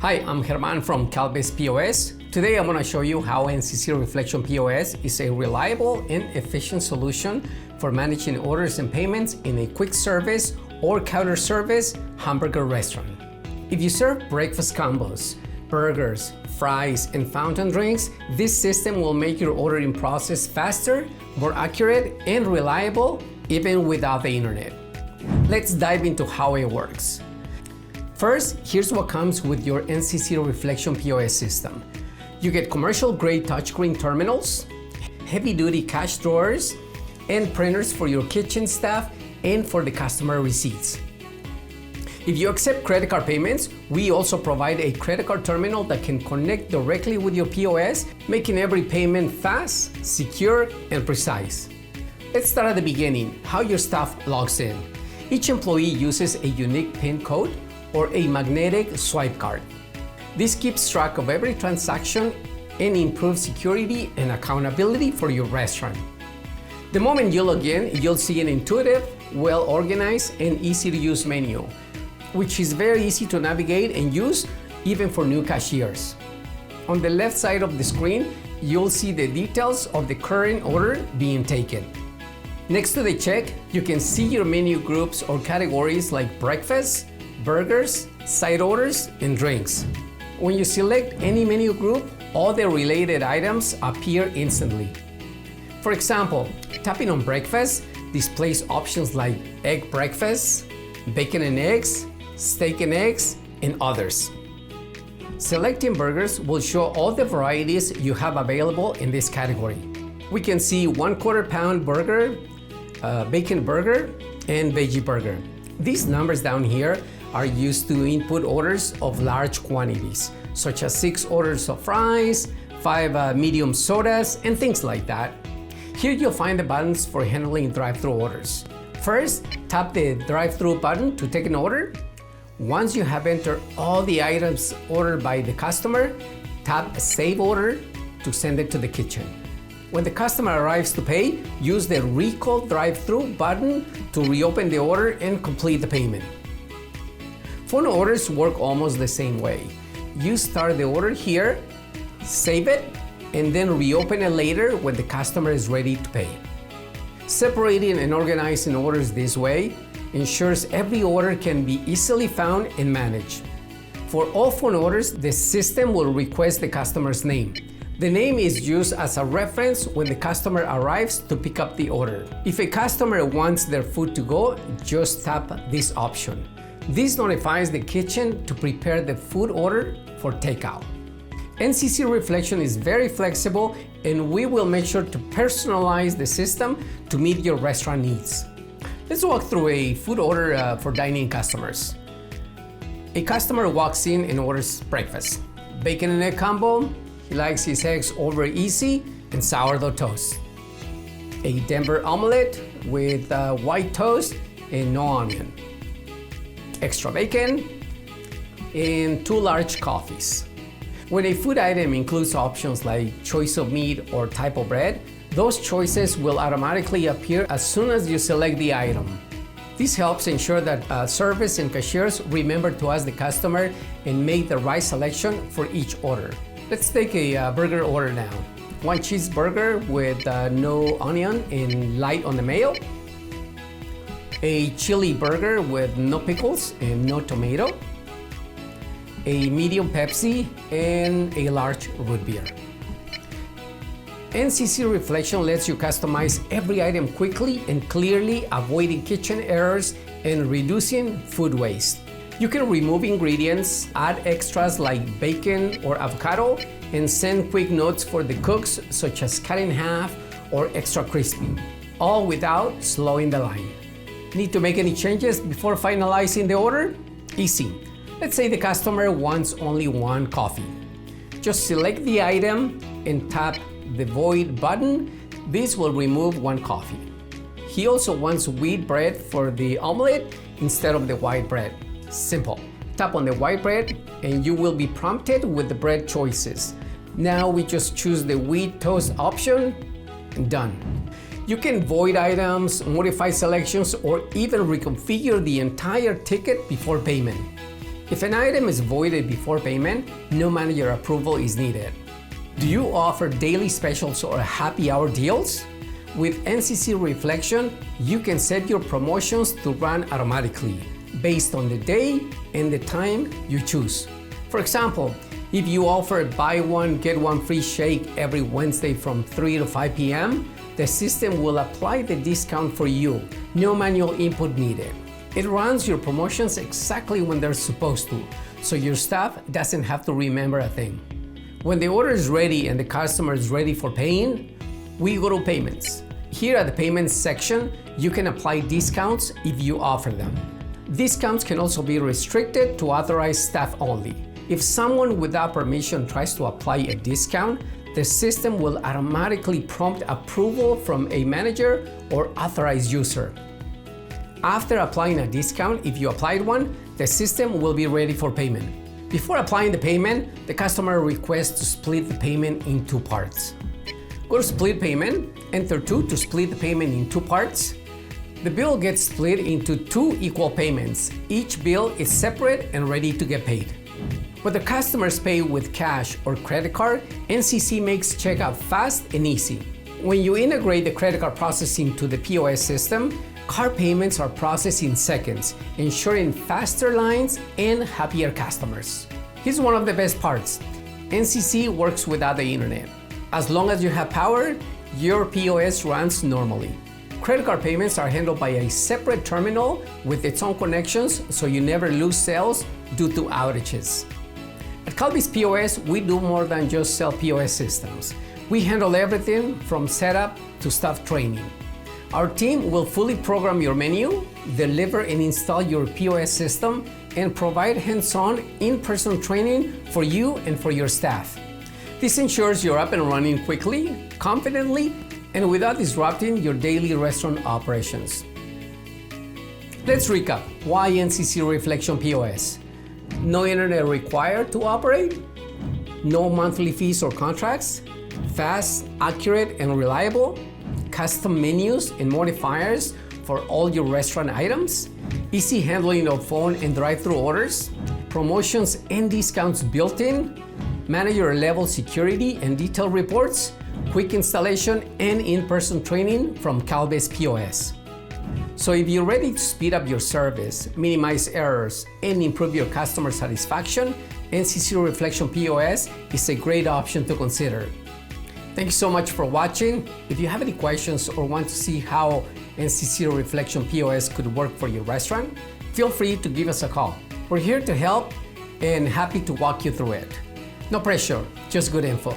Hi, I'm Germán from Calbiz POS. Today I'm going to show you how NCC Reflection POS is a reliable and efficient solution for managing orders and payments in a quick service or counter service hamburger restaurant. If you serve breakfast combos, burgers, fries, and fountain drinks, this system will make your ordering process faster, more accurate, and reliable, even without the internet. Let's dive into how it works. First, here's what comes with your NCC Reflection POS system. You get commercial-grade touchscreen terminals, heavy-duty cash drawers, and printers for your kitchen staff and for the customer receipts. If you accept credit card payments, we also provide a credit card terminal that can connect directly with your POS, making every payment fast, secure, and precise. Let's start at the beginning, how your staff logs in. Each employee uses a unique PIN code or a magnetic swipe card. This keeps track of every transaction and improves security and accountability for your restaurant. The moment you log in, you'll see an intuitive, well-organized, and easy-to-use menu, which is very easy to navigate and use even for new cashiers. On the left side of the screen, you'll see the details of the current order being taken. Next to the check, you can see your menu groups or categories like breakfast, burgers, side orders, and drinks. When you select any menu group, all the related items appear instantly. For example, tapping on breakfast displays options like egg breakfast, bacon and eggs, steak and eggs, and others. Selecting burgers will show all the varieties you have available in this category. We can see 1/4 pound burger, bacon burger, and veggie burger. These numbers down here are used to input orders of large quantities, such as 6 orders of fries, 5 medium sodas, and things like that. Here you'll find the buttons for handling drive-thru orders. First, tap the drive-thru button to take an order. Once you have entered all the items ordered by the customer, tap Save Order to send it to the kitchen. When the customer arrives to pay, use the Recall Drive-thru button to reopen the order and complete the payment. Phone orders work almost the same way. You start the order here, save it, and then reopen it later when the customer is ready to pay. Separating and organizing orders this way ensures every order can be easily found and managed. For all phone orders, the system will request the customer's name. The name is used as a reference when the customer arrives to pick up the order. If a customer wants their food to go, just tap this option. This notifies the kitchen to prepare the food order for takeout. NCC Reflection is very flexible, and we will make sure to personalize the system to meet your restaurant needs. Let's walk through a food order for dining customers. A customer walks in and orders breakfast. Bacon and egg combo. He likes his eggs over easy and sourdough toast. A Denver omelet with white toast and no onion. Extra bacon, and 2 large coffees. When a food item includes options like choice of meat or type of bread, those choices will automatically appear as soon as you select the item. This helps ensure that service and cashiers remember to ask the customer and make the right selection for each order. Let's take a burger order now. 1 cheeseburger with no onion and light on the mayo. A chili burger with no pickles and no tomato. A medium Pepsi and a large root beer. NCC Reflection lets you customize every item quickly and clearly, avoiding kitchen errors and reducing food waste. You can remove ingredients, add extras like bacon or avocado, and send quick notes for the cooks, such as cut in half or extra crispy, all without slowing the line. Need to make any changes before finalizing the order? Easy. Let's say the customer wants only 1 coffee. Just select the item and tap the Void button. This will remove 1 coffee. He also wants wheat bread for the omelet instead of the white bread. Simple. Tap on the white bread and you will be prompted with the bread choices. Now we just choose the wheat toast option and done. You can void items, modify selections, or even reconfigure the entire ticket before payment. If an item is voided before payment, no manager approval is needed. Do you offer daily specials or happy hour deals? With NCC Reflection, you can set your promotions to run automatically based on the day and the time you choose. For example, if you offer buy one, get one free shake every Wednesday from 3 to 5 p.m., the system will apply the discount for you, no manual input needed. It runs your promotions exactly when they're supposed to, so your staff doesn't have to remember a thing. When the order is ready and the customer is ready for paying, we go to payments. Here at the payments section, you can apply discounts if you offer them. Discounts can also be restricted to authorized staff only. If someone without permission tries to apply a discount, the system will automatically prompt approval from a manager or authorized user. After applying a discount, if you applied one, the system will be ready for payment. Before applying the payment, the customer requests to split the payment in two parts. Go to split payment, enter 2 to split the payment in two parts. The bill gets split into two equal payments. Each bill is separate and ready to get paid. Whether customers pay with cash or credit card, NCC makes checkout fast and easy. When you integrate the credit card processing to the POS system, card payments are processed in seconds, ensuring faster lines and happier customers. Here's one of the best parts. NCC works without the internet. As long as you have power, your POS runs normally. Credit card payments are handled by a separate terminal with its own connections, so you never lose sales due to outages. At Calbiz POS, we do more than just sell POS systems. We handle everything from setup to staff training. Our team will fully program your menu, deliver and install your POS system, and provide hands-on, in-person training for you and for your staff. This ensures you're up and running quickly, confidently, and without disrupting your daily restaurant operations. Let's recap. Why NCC Reflection POS? No internet required to operate, no monthly fees or contracts, fast, accurate, and reliable, custom menus and modifiers for all your restaurant items, easy handling of phone and drive-thru orders, promotions and discounts built in, manager-level security and detail reports, quick installation, and in-person training from Calbiz POS. So if you're ready to speed up your service, minimize errors, and improve your customer satisfaction, NCC Reflection POS is a great option to consider. Thank you so much for watching. If you have any questions or want to see how NCC Reflection POS could work for your restaurant, feel free to give us a call. We're here to help and happy to walk you through it. No pressure, just good info.